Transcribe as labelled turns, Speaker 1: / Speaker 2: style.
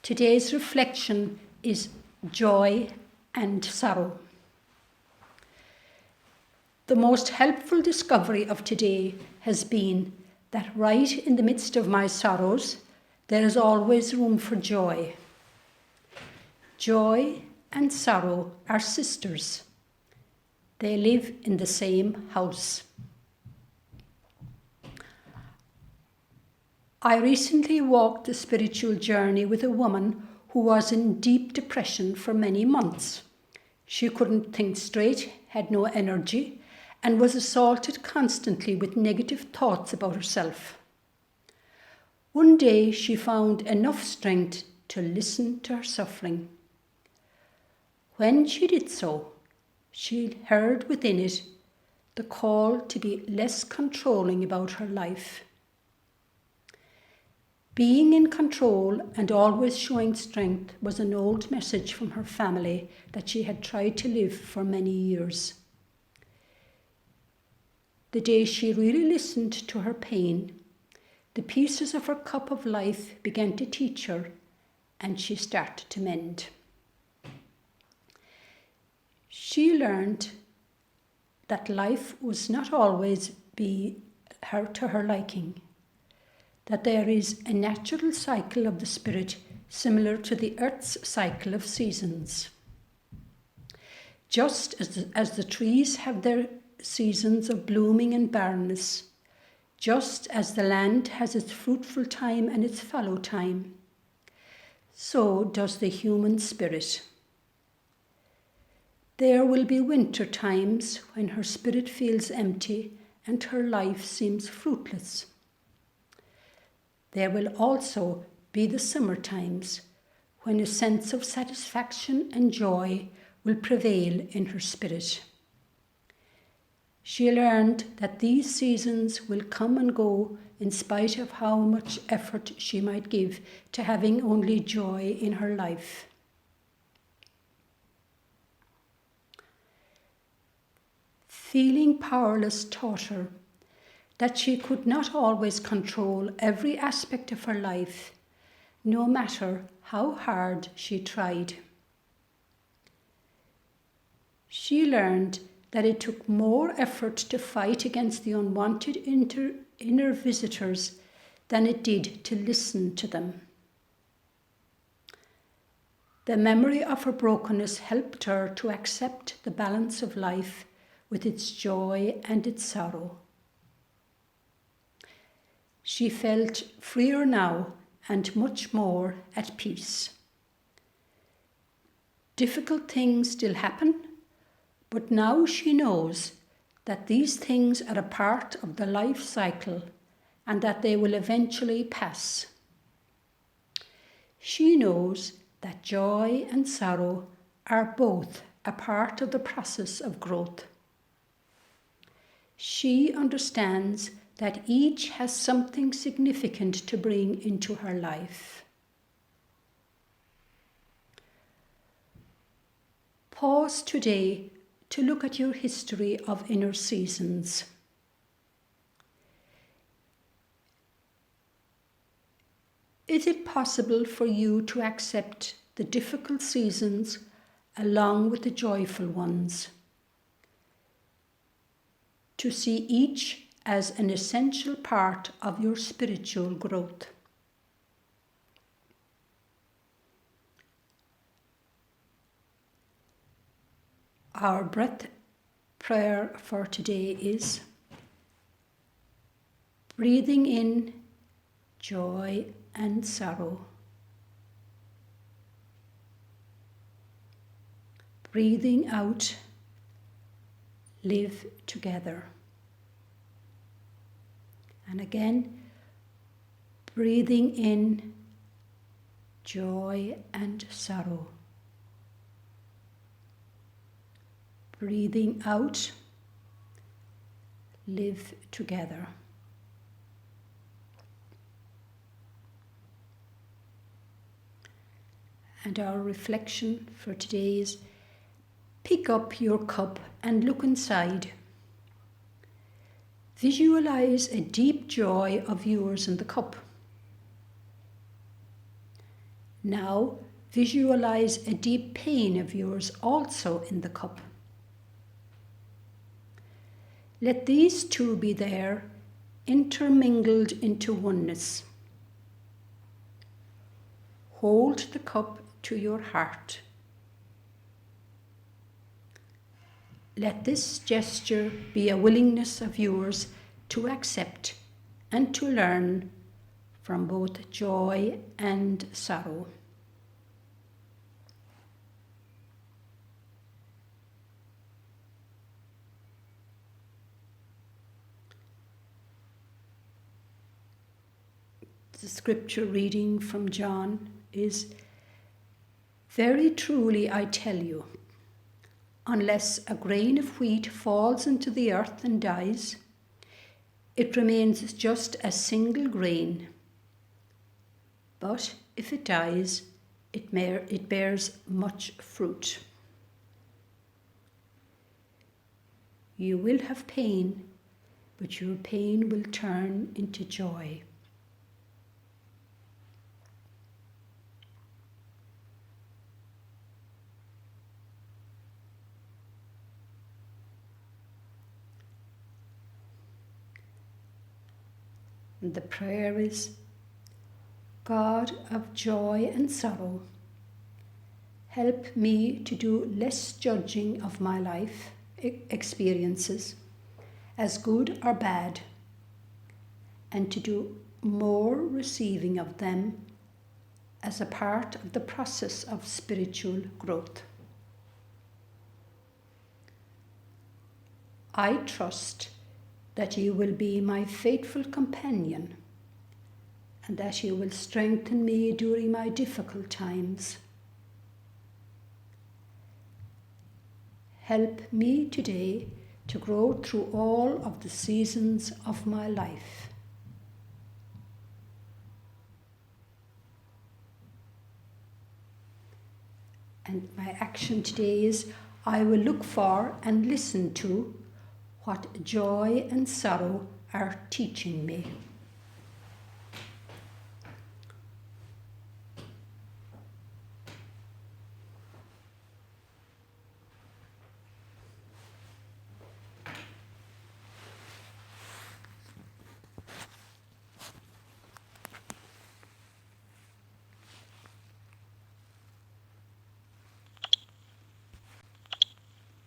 Speaker 1: Today's reflection is joy and sorrow. The most helpful discovery of today has been that right in the midst of my sorrows, there is always room for joy. Joy and sorrow are sisters. They live in the same house. I recently walked a spiritual journey with a woman who was in deep depression for many months. She couldn't think straight, had no energy, and was assaulted constantly with negative thoughts about herself. One day she found enough strength to listen to her suffering. When she did so, she heard within it the call to be less controlling about her life. Being in control and always showing strength was an old message from her family that she had tried to live for many years. The day she really listened to her pain, the pieces of her cup of life began to teach her, and she started to mend. She learned that life was not always be to her liking, that there is a natural cycle of the spirit similar to the earth's cycle of seasons. Just as the trees have their seasons of blooming and barrenness, just as the land has its fruitful time and its fallow time, so does the human spirit. There will be winter times when her spirit feels empty and her life seems fruitless. There will also be the summer times when a sense of satisfaction and joy will prevail in her spirit. She learned that these seasons will come and go in spite of how much effort she might give to having only joy in her life. Feeling powerless taught her that she could not always control every aspect of her life, no matter how hard she tried. She learned that it took more effort to fight against the unwanted inner visitors than it did to listen to them. The memory of her brokenness helped her to accept the balance of life with its joy and its sorrow. She felt freer now and much more at peace. Difficult things still happen, but now she knows that these things are a part of the life cycle and that they will eventually pass. She knows that joy and sorrow are both a part of the process of growth. She understands that each has something significant to bring into her life. Pause today to look at your history of inner seasons. Is it possible for you to accept the difficult seasons along with the joyful ones? To see each as an essential part of your spiritual growth. Our breath prayer for today is breathing in joy and sorrow. Breathing out, live together. And again, breathing in joy and sorrow. Breathing out, live together. And our reflection for today is pick up your cup and look inside. Visualize a deep joy of yours in the cup. Now visualize a deep pain of yours also in the cup. Let these two be there, intermingled into oneness. Hold the cup to your heart. Let this gesture be a willingness of yours to accept and to learn from both joy and sorrow. The scripture reading from John is, "Very truly I tell you, unless a grain of wheat falls into the earth and dies, it remains just a single grain. But if it dies, it bears much fruit. You will have pain, but your pain will turn into joy." And the prayer is, "God of joy and sorrow, help me to do less judging of my life experiences as good or bad, and to do more receiving of them as a part of the process of spiritual growth. I trust that you will be my faithful companion and that you will strengthen me during my difficult times. Help me today to grow through all of the seasons of my life." And my action today is, I will look for and listen to what joy and sorrow are teaching me.